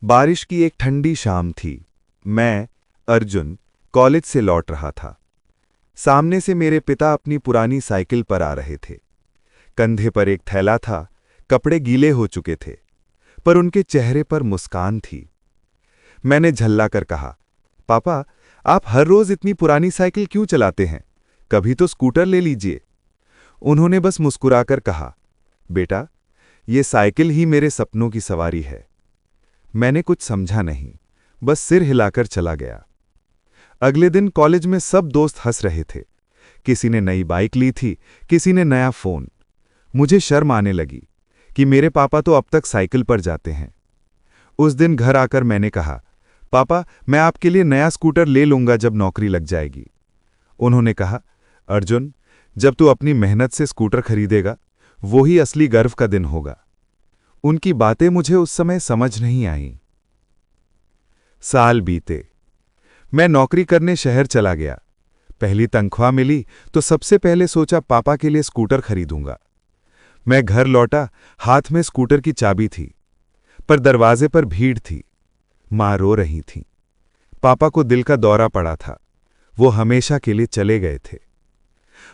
बारिश की एक ठंडी शाम थी। मैं, अर्जुन, कॉलेज से लौट रहा था। सामने से मेरे पिता अपनी पुरानी साइकिल पर आ रहे थे। कंधे पर एक थैला था, कपड़े गीले हो चुके थे, पर उनके चेहरे पर मुस्कान थी। मैंने झल्लाकर कहा, पापा, आप हर रोज इतनी पुरानी साइकिल क्यों चलाते हैं? कभी तो स्कूटर ले लीजिए। उन्होंने बस मुस्कुराकर कहा, बेटा, ये साइकिल ही मेरे सपनों की सवारी है। मैंने कुछ समझा नहीं, बस सिर हिलाकर चला गया। अगले दिन कॉलेज में सब दोस्त हंस रहे थे। किसी ने नई बाइक ली थी, किसी ने नया फोन। मुझे शर्म आने लगी कि मेरे पापा तो अब तक साइकिल पर जाते हैं। उस दिन घर आकर मैंने कहा, पापा, मैं आपके लिए नया स्कूटर ले लूंगा जब नौकरी लग जाएगी। उन्होंने कहा, अर्जुन, जब तू अपनी मेहनत से स्कूटर खरीदेगा, वो ही असली गर्व का दिन होगा। उनकी बातें मुझे उस समय समझ नहीं आईं। साल बीते। मैं नौकरी करने शहर चला गया। पहली तनख्वाह मिली तो सबसे पहले सोचा पापा के लिए स्कूटर खरीदूंगा। मैं घर लौटा, हाथ में स्कूटर की चाबी थी, पर दरवाजे पर भीड़ थी। मां रो रही थी। पापा को दिल का दौरा पड़ा था। वो हमेशा के लिए चले गए थे।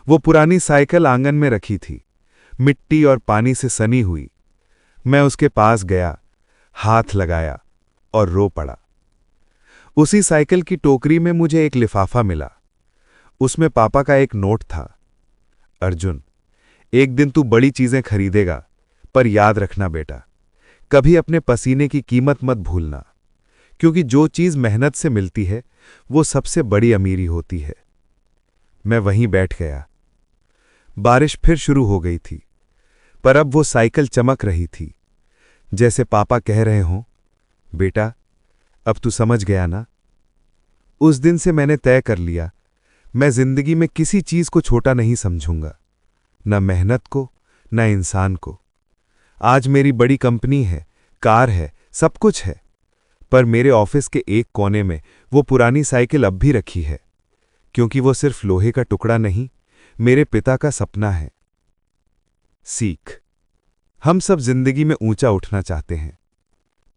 वो पुरानी साइकिल आंगन में रखी थी, मिट्टी और पानी से सनी हुई। मैं उसके पास गया, हाथ लगाया और रो पड़ा। उसी साइकिल की टोकरी में मुझे एक लिफाफा मिला। उसमें पापा का एक नोट था। अर्जुन, एक दिन तू बड़ी चीजें खरीदेगा, पर याद रखना बेटा, कभी अपने पसीने की कीमत मत भूलना, क्योंकि जो चीज मेहनत से मिलती है वो सबसे बड़ी अमीरी होती है। मैं वहीं बैठ गया। बारिश फिर शुरू हो गई थी, पर अब वो साइकिल चमक रही थी, जैसे पापा कह रहे हों, बेटा, अब तू समझ गया ना? उस दिन से मैंने तय कर लिया, मैं जिंदगी में किसी चीज को छोटा नहीं समझूंगा, न मेहनत को, न इंसान को। आज मेरी बड़ी कंपनी है, कार है, सब कुछ है, पर मेरे ऑफिस के एक कोने में वो पुरानी साइकिल अब भी रखी है, क्योंकि वो सिर्फ लोहे का टुकड़ा नहीं, मेरे पिता का सपना है। सीख। हम सब जिंदगी में ऊंचा उठना चाहते हैं,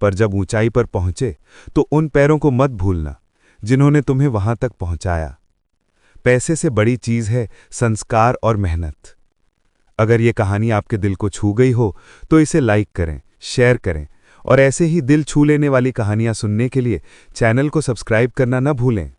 पर जब ऊंचाई पर पहुंचे तो उन पैरों को मत भूलना जिन्होंने तुम्हें वहां तक पहुंचाया। पैसे से बड़ी चीज है संस्कार और मेहनत। अगर ये कहानी आपके दिल को छू गई हो तो इसे लाइक करें, शेयर करें, और ऐसे ही दिल छू लेने वाली कहानियां सुनने के लिए चैनल को सब्सक्राइब करना न भूलें।